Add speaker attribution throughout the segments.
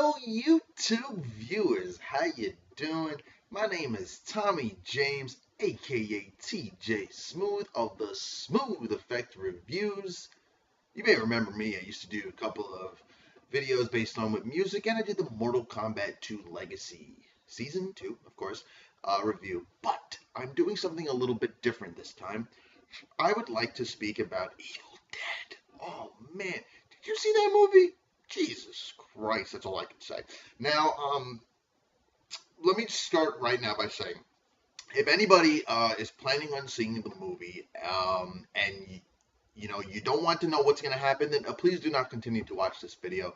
Speaker 1: Hello, YouTube viewers. How you doing? My name is Tommy James, aka TJ Smooth of the Smooth Effect Reviews. You may remember me. I used to do a couple of videos based on with music, and I did the Mortal Kombat 2 Legacy Season 2, of course, review. But I'm doing something a little bit different this time. I would like to speak about Evil Dead. Oh man, did you see that movie? Jesus Christ, that's all I can say. Now, let me start right now by saying, if anybody is planning on seeing the movie, and you don't want to know what's going to happen, then please do not continue to watch this video.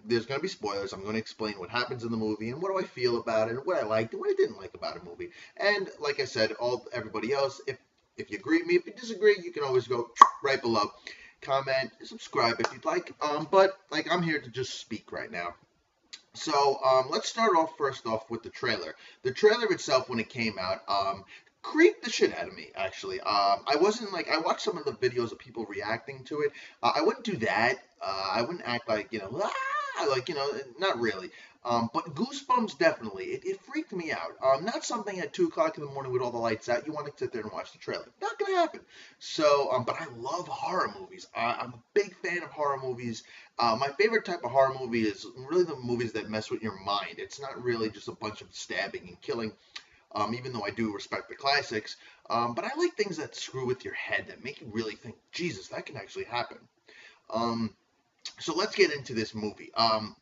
Speaker 1: There's going to be spoilers. I'm going to explain what happens in the movie and what do I feel about it, and what I liked and what I didn't like about a movie. And like I said, everybody else, if you agree with me, if you disagree, you can always go right below, comment, subscribe if you'd like. But like I'm here to just speak right now. So let's start off first off with the trailer. The trailer itself, when it came out, creeped the shit out of me. Actually, I wasn't like I watched some of the videos of people reacting to it. I wouldn't do that. I wouldn't act like not really. But Goosebumps definitely. It freaked me out. Not something at 2 o'clock in the morning with all the lights out. You want to sit there and watch the trailer. Not gonna happen. So, but I love horror movies. I'm a big fan of horror movies. My favorite type of horror movie is really the movies that mess with your mind. It's not really just a bunch of stabbing and killing, even though I do respect the classics. But I like things that screw with your head, that make you really think, Jesus, that can actually happen. Um, so let's get into this movie.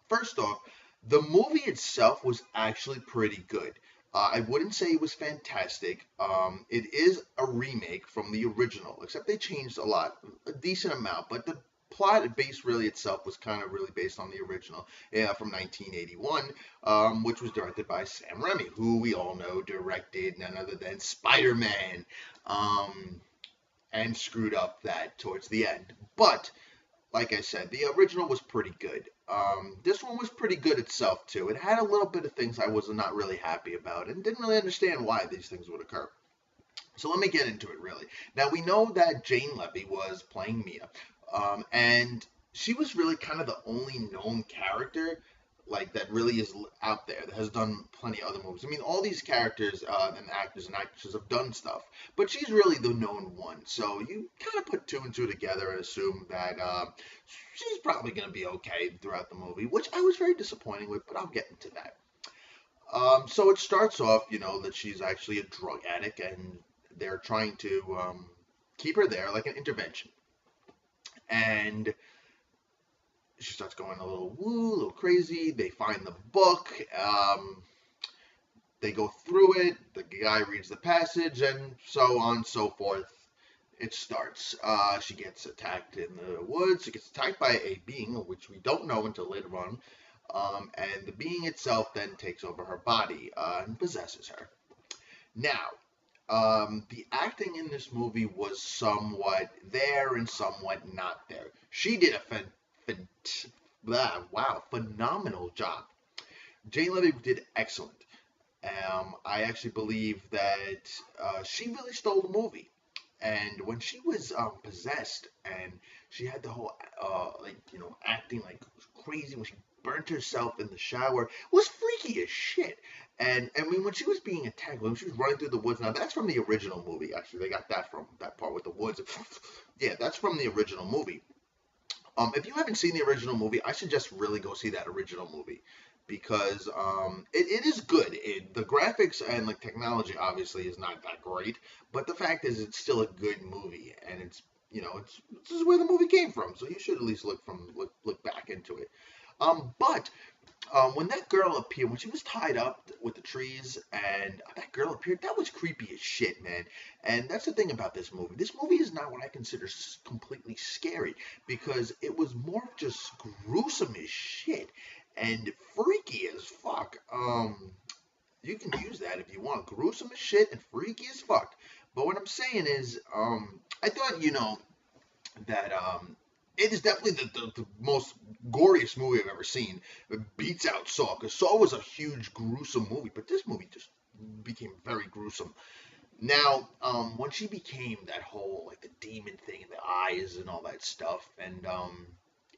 Speaker 1: First off, the movie itself was actually pretty good. I wouldn't say it was fantastic. It is a remake from the original, except they changed a lot, a decent amount. But the plot base really itself was kind of really based on the original, from 1981, which was directed by Sam Raimi, who we all know directed none other than Spider-Man, and screwed up that towards the end. But like I said, the original was pretty good. This one was pretty good itself too. It had a little bit of things I was not really happy about and didn't really understand why these things would occur. So let me get into it really. Now we know that Jane Levy was playing Mia, and she was really kind of the only known character like that really is out there that has done plenty of other movies. I mean, all these characters and actors and actresses have done stuff, but she's really the known one. So you kind of put two and two together and assume that she's probably going to be okay throughout the movie, which I was very disappointed with, but I'll get into that. So it starts off, that she's actually a drug addict, and they're trying to keep her there, like an intervention. And she starts going a little woo, a little crazy. They find the book. They go through it. The guy reads the passage, and so on and so forth. It starts. She gets attacked in the woods. She gets attacked by a being, which we don't know until later on. And the being itself then takes over her body and possesses her. Now, the acting in this movie was somewhat there and somewhat not there. She did phenomenal job. Jane Levy did excellent. I actually believe that she really stole the movie. And when she was possessed and she had the whole acting like crazy when she burnt herself in the shower, it was freaky as shit. And I mean, when she was being attacked, when she was running through the woods, now that's from the original movie. Actually, they got that from that part with the woods. Yeah, that's from the original movie. If you haven't seen the original movie, I suggest really go see that original movie because it is good. The graphics and like technology obviously is not that great, but the fact is it's still a good movie, and this is where the movie came from. So you should at least look back into it. But when that girl appeared, when she was tied up with the trees and that girl appeared, that was creepy as shit, man. And that's the thing about this movie. This movie is not what I consider completely scary because it was more just gruesome as shit and freaky as fuck. You can use that if you want. Gruesome as shit and freaky as fuck. But what I'm saying is, I thought, that it is definitely the most goriest movie I've ever seen. It beats out Saw, because Saw was a huge, gruesome movie, but this movie just became very gruesome. Now, when she became that whole, like, the demon thing, the eyes and all that stuff, and,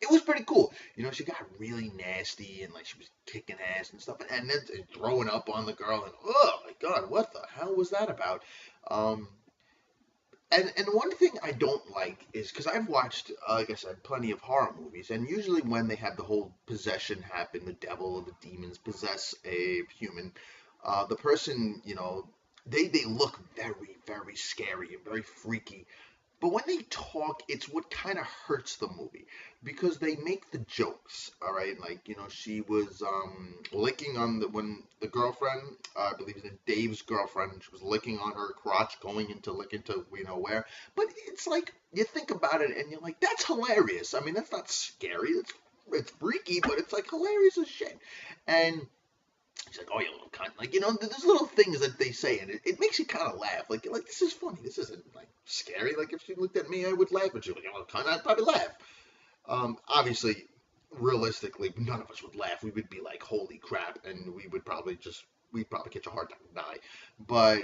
Speaker 1: it was pretty cool. She got really nasty and like she was kicking ass and stuff, and then throwing up on the girl, and oh my god, what the hell was that about? Um, and one thing I don't like is because I've watched, like I said, plenty of horror movies, and usually when they have the whole possession happen, the devil or the demons possess a human, the person, they look very, very scary and very freaky. But when they talk, it's what kind of hurts the movie because they make the jokes. All right, like she was licking on when the girlfriend, I believe it's Dave's girlfriend, she was licking on her crotch, going into lick into where. But it's like you think about it and you're like, that's hilarious. I mean, that's not scary. It's freaky, but it's like hilarious as shit. And she's like, "Oh, you little cunt!" Like there's little things that they say, and it makes you kind of laugh. Like this is funny. This isn't like scary. Like if she looked at me, I would laugh. But she was like, "You little cunt," I'd probably laugh. Obviously, realistically, none of us would laugh. We would be like, "Holy crap!" and we'd probably catch a heart attack and die. But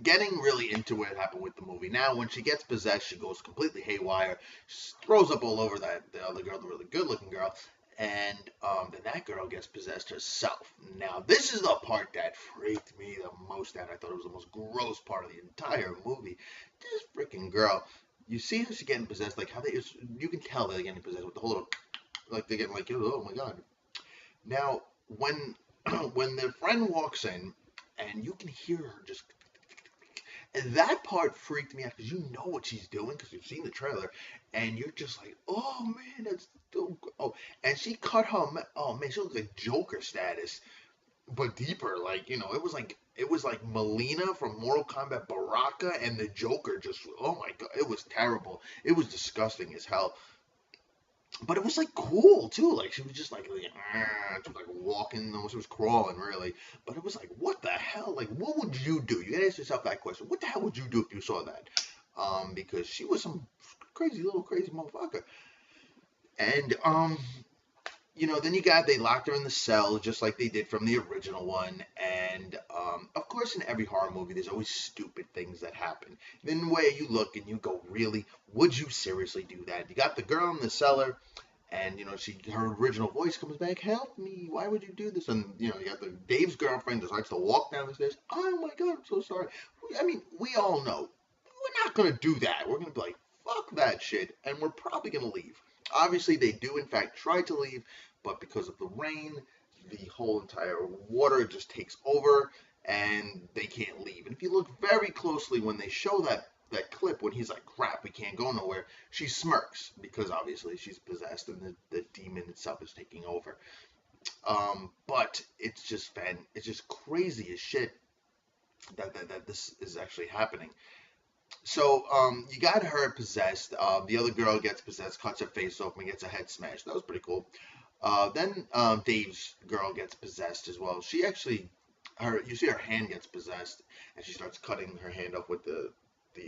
Speaker 1: getting really into what happened with the movie. Now, when she gets possessed, she goes completely haywire. She throws up all over the other girl, the really good-looking girl, and then that girl gets possessed herself. Now, this is the part that freaked me the most out. I thought it was the most gross part of the entire movie. This freaking girl, you see how she's getting possessed, like how you can tell they're getting possessed with the whole little, like they're getting like, oh my god. Now, when when their friend walks in, and you can hear her just, and that part freaked me out because you know what she's doing because you've seen the trailer, and you're just like, oh man, that's so. Oh, and she cut her. Oh man, she looks like Joker status, but deeper. Like it was like Melina from Mortal Kombat Baraka and the Joker. Just oh my god, it was terrible. It was disgusting as hell. But it was like cool too. Like she was just like, she was like walking, almost she was crawling really. But it was like, what the hell? Like, what would you do? You gotta ask yourself that question. What the hell would you do if you saw that? Because she was some crazy motherfucker. And then they locked her in the cell just like they did from the original one. And of course, in every horror movie, there's always stupid things that happen. Then the way you look and you go, really, would you seriously do that? You got the girl in the cellar, and her original voice comes back, "Help me! Why would you do this?" And you got Dave's girlfriend decides to walk down the stairs. Oh my god, I'm so sorry. I mean, we all know we're not gonna do that. We're gonna be like, fuck that shit, and we're probably gonna leave. Obviously, they do in fact try to leave, but because of the rain, the whole entire water just takes over, and they can't leave. And if you look very closely when they show that clip when he's like, crap, we can't go nowhere, she smirks because obviously she's possessed and the demon itself is taking over. But it's just crazy as shit that this is actually happening. So you got her possessed. The other girl gets possessed, cuts her face open, gets her head smashed. That was pretty cool. Then Dave's girl gets possessed as well. She actually, you see her hand gets possessed, and she starts cutting her hand off with the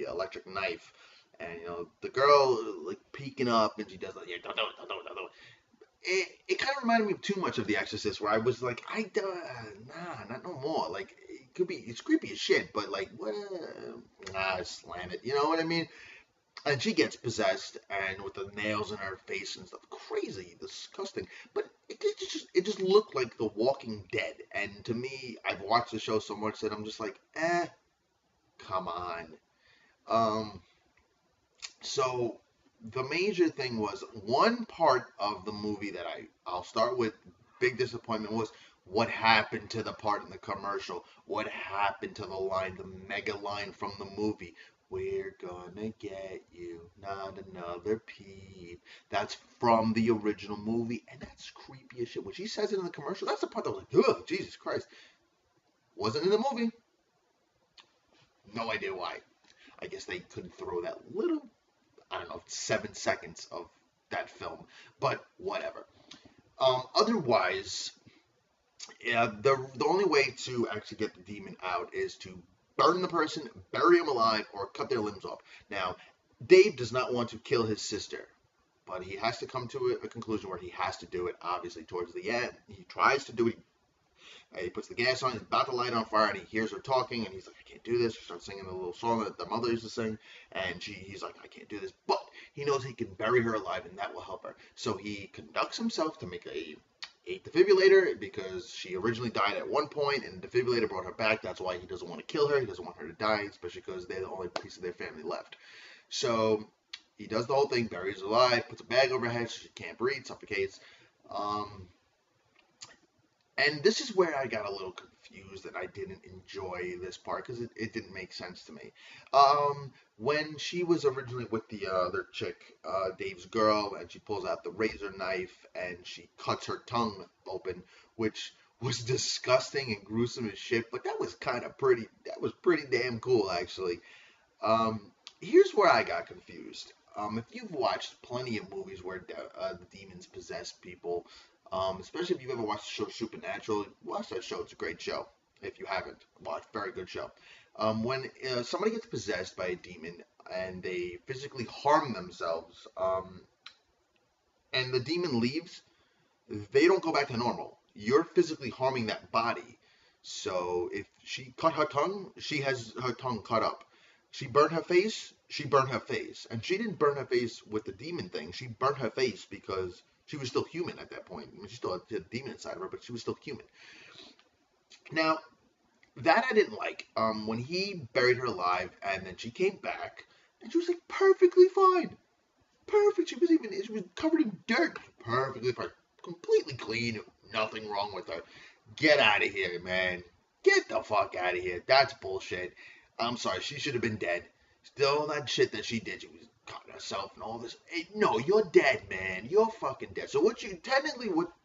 Speaker 1: electric knife. And the girl like peeking up, and she does like, yeah, don't do it, don't do it, don't do it. It kind of reminded me too much of The Exorcist, where I was like, nah, not no more. Like it's creepy as shit, but like what? Slam it. You know what I mean? And she gets possessed and with the nails in her face and stuff, crazy, disgusting. But it just looked like The Walking Dead. And to me, I've watched the show so much that I'm just like, come on. Um, so the major thing was one part of the movie that I'll start with. Big disappointment was what happened to the part in the commercial. What happened to the line, the mega line from the movie? We're gonna get you, not another peep. That's from the original movie, and that's creepy as shit. When she says it in the commercial, that's the part that was like, ugh, Jesus Christ. Wasn't in the movie. No idea why. I guess they couldn't throw that little, I don't know, 7 seconds of that film, but whatever. Otherwise, yeah, the only way to actually get the demon out is to burn the person, bury him alive, or cut their limbs off. Now, Dave does not want to kill his sister, but he has to come to a conclusion where he has to do it. Obviously, towards the end, he tries to do it. He puts the gas on, he's about to light it on fire, and he hears her talking, and he's like, I can't do this. She starts singing a little song that the mother used to sing, and he's like, I can't do this. But he knows he can bury her alive and that will help her. So he conducts himself to make a defibrillator because she originally died at one point and the defibrillator brought her back. That's why he doesn't want to kill her. He doesn't want her to die, especially because they're the only piece of their family left. So he does the whole thing, buries her alive, puts a bag over her head so she can't breathe, suffocates. Um, and this is where I got a little confused and I didn't enjoy this part because it didn't make sense to me. When she was originally with the other chick, Dave's girl, and she pulls out the razor knife and she cuts her tongue open, which was disgusting and gruesome as shit, but that was pretty damn cool actually. Here's where I got confused. If you've watched plenty of movies where the demons possess people, especially if you've ever watched the show Supernatural, watch that show. It's a great show. If you haven't watched, very good show. When somebody gets possessed by a demon and they physically harm themselves, and the demon leaves, they don't go back to normal. You're physically harming that body. So if she cut her tongue, she has her tongue cut up. She burned her face, she burned her face. And she didn't burn her face with the demon thing. She burned her face because she was still human at that point. I mean, she still had a demon inside of her, but she was still human. Now, that I didn't like. When he buried her alive and then she came back and she was like perfectly fine. Perfect. She was covered in dirt. Perfectly fine. Completely clean. Nothing wrong with her. Get out of here, man. Get the fuck out of here. That's bullshit. I'm sorry. She should have been dead. Still, that shit that she did. She was cutting herself and all this. Hey, no, you're dead, man. You're fucking dead. So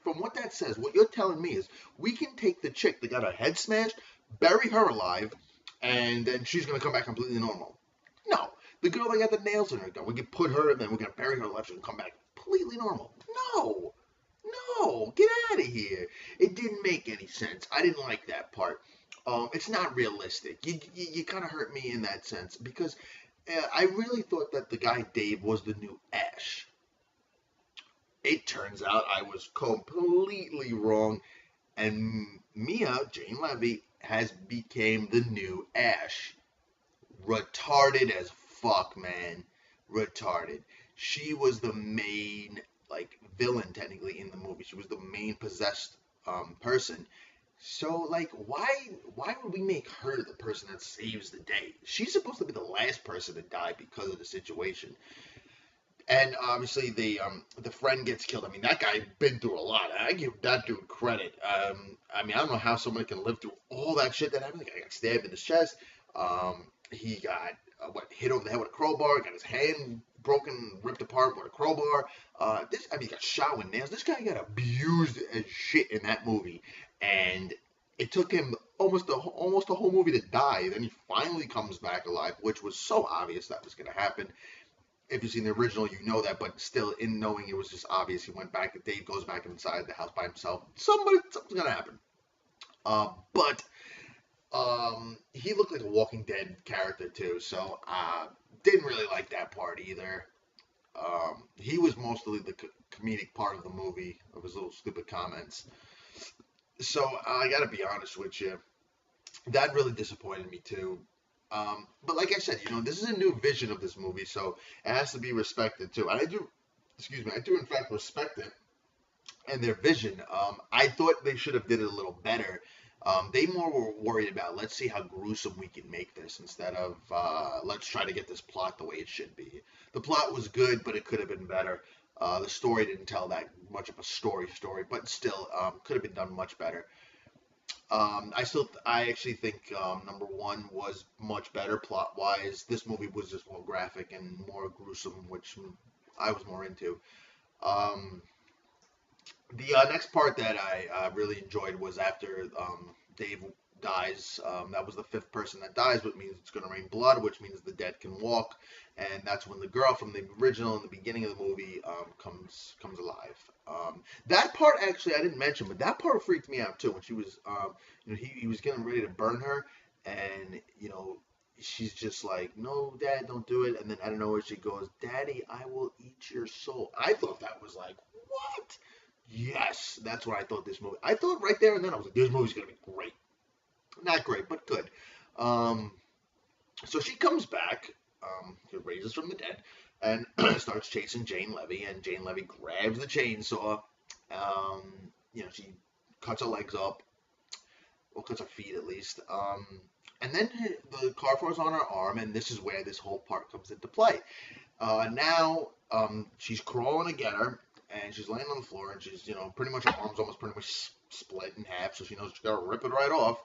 Speaker 1: from what that says, what you're telling me is we can take the chick that got her head smashed, bury her alive, and then she's gonna come back completely normal. No. The girl that got the nails in her gun, we can put her and then we're gonna bury her alive. She's gonna come back completely normal. No. No, get out of here. It didn't make any sense. I didn't like that part. It's not realistic. You kind of hurt me in that sense because I really thought that the guy Dave was the new Ash. It turns out I was completely wrong, and Mia Jane Levy has became the new Ash. Retarded as fuck, man. Retarded. She was the main villain technically in the movie. She was the main possessed person. So why would we make her the person that saves the day? She's supposed to be the last person to die because of the situation. And obviously the friend gets killed. I mean, that guy been through a lot. I give that dude credit. I mean, I don't know how someone can live through all that shit that happened. The guy got stabbed in his chest. He got hit over the head with a crowbar. Got his hand broken, ripped apart with a crowbar. He got shot with nails. This guy got abused as shit in that movie, and it took him almost the whole movie to die. Then he finally comes back alive, which was so obvious that was going to happen. If you've seen the original, you know that, but still, in knowing it was just obvious, he went back. Dave goes back inside the house by himself. Something's gonna happen. But he looked like a Walking Dead character too, so didn't really like that part either. He was mostly the comedic part of the movie of his little stupid comments. So I gotta be honest with you, that really disappointed me too. But like I said, this is a new vision of this movie, so it has to be respected too. And I do in fact respect it and their vision. I thought they should have did it a little better. They more were worried about let's see how gruesome we can make this instead of let's try to get this plot the way it should be. The plot was good, but it could have been better. The story didn't tell that much of a story, but still could have been done much better. I actually think number one was much better plot wise. This movie was just more graphic and more gruesome, which I was more into. The next part that I really enjoyed was after Dave dies. That was the fifth person that dies, which means it's going to rain blood, which means the dead can walk, and that's when the girl from the original in the beginning of the movie comes alive. That part actually I didn't mention, but that part freaked me out too when she was, he was getting ready to burn her, and she's just like, no, Dad, don't do it, and then I don't know where she goes, Daddy, I will eat your soul. I thought that was like, what? Yes, that's what I thought this movie. I thought right there and then I was like, this movie's gonna be great. Not great, but good. So she comes back, raises from the dead, and starts chasing Jane Levy, and Jane Levy grabs the chainsaw. She cuts her legs up, or cuts her feet at least. And then the car falls on her arm, and this is where this whole part comes into play. Now she's crawling to get her, and she's laying on the floor, and she's, pretty much her arm's almost pretty much split in half, so she knows she's got to rip it right off.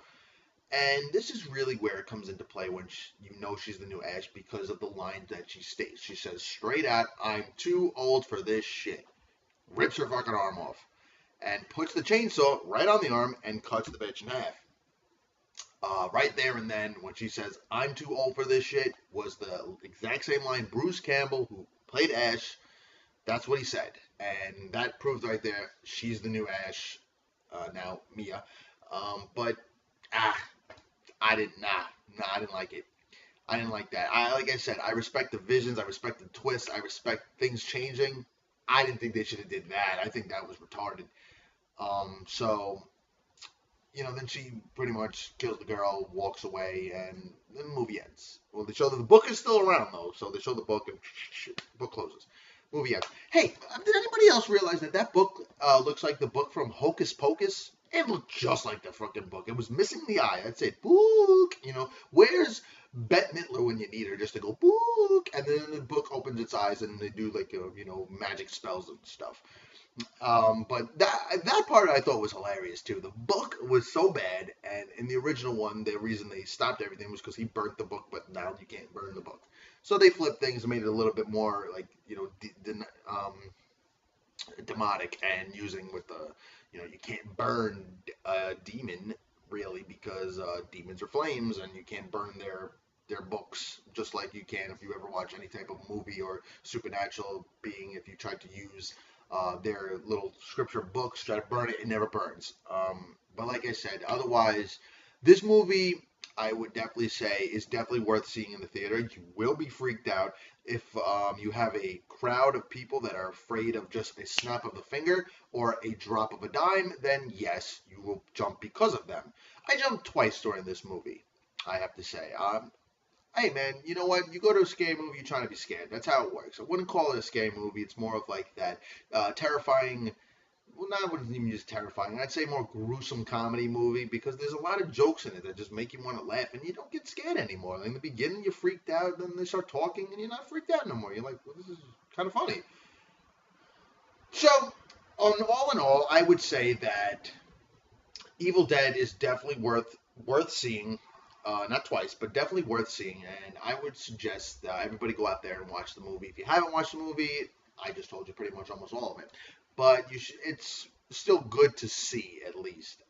Speaker 1: And this is really where it comes into play when she's the new Ash, because of the line that she states. She says straight out, "I'm too old for this shit." Rips her fucking arm off and puts the chainsaw right on the arm and cuts the bitch in half. Right there and then, when she says, "I'm too old for this shit," was the exact same line Bruce Campbell, who played Ash, that's what he said. And that proves right there, she's the new Ash, now Mia. But, I didn't like it. I didn't like that. Like I said, I respect the visions, I respect the twists, I respect things changing. I didn't think they should have did that. I think that was retarded. So, then she pretty much kills the girl, walks away, and then the movie ends. Well, they show that the book is still around, though, so they show the book, and book closes. Movie ends. Hey, did anybody else realize that book looks like the book from Hocus Pocus? It looked just like the fucking book. It was missing the eye. I'd say, book. Where's Bette Midler when you need her, just to go, book? And then the book opens its eyes, and they do, like, magic spells and stuff. But that part I thought was hilarious too. The book was so bad, and in the original one, the reason they stopped everything was because he burnt the book, but now you can't burn the book. So they flipped things and made it a little bit more like demotic, and using with the you can't burn a demon really, because demons are flames, and you can't burn their books, just like you can if you ever watch any type of movie or supernatural being. If you tried to use their little scripture books, try to burn it never burns. But like I said, otherwise, this movie, I would definitely say, is definitely worth seeing in the theater. You will be freaked out if you have a crowd of people that are afraid of just a snap of the finger or a drop of a dime. Then yes, you will jump because of them. I jumped twice during this movie, I have to say. Hey man, you know what? You go to a scary movie, you're trying to be scared. That's how it works. I wouldn't call it a scary movie. It's more of like that terrifying. Well, not, I wouldn't even use terrifying. I'd say more gruesome comedy movie, because there's a lot of jokes in it that just make you want to laugh, and you don't get scared anymore. Like in the beginning, you're freaked out, then they start talking, and you're not freaked out no more. You're like, well, this is kind of funny. So, all in all, I would say that Evil Dead is definitely worth seeing. Not twice, but definitely worth seeing. And I would suggest that everybody go out there and watch the movie. If you haven't watched the movie, I just told you pretty much almost all of it. But it's still good to see, at least.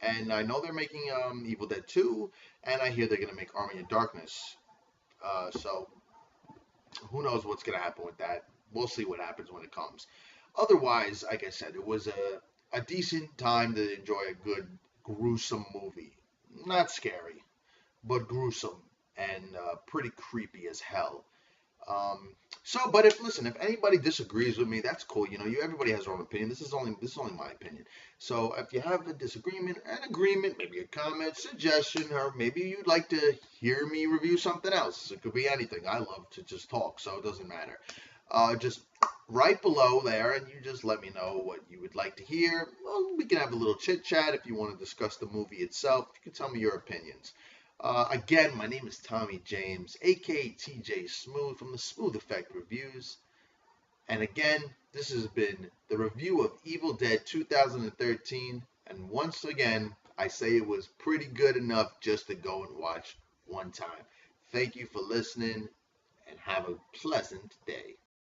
Speaker 1: And I know they're making Evil Dead 2, and I hear they're going to make Army of Darkness. So who knows what's going to happen with that. We'll see what happens when it comes. Otherwise, like I said, it was a decent time to enjoy a good, gruesome movie. Not scary, but gruesome and pretty creepy as hell. But if anybody disagrees with me, that's cool. Everybody has their own opinion. This is only my opinion. So if you have a disagreement, an agreement, maybe a comment, suggestion, or maybe you'd like to hear me review something else. It could be anything. I love to just talk, so it doesn't matter. Just right below there, and you just let me know what you would like to hear. Well, we can have a little chit chat if you want to discuss the movie itself. You can tell me your opinions. Again, my name is Tommy James, aka TJ Smooth from the Smooth Effect Reviews. And again, this has been the review of Evil Dead 2013. And once again, I say it was pretty good enough just to go and watch one time. Thank you for listening, and have a pleasant day.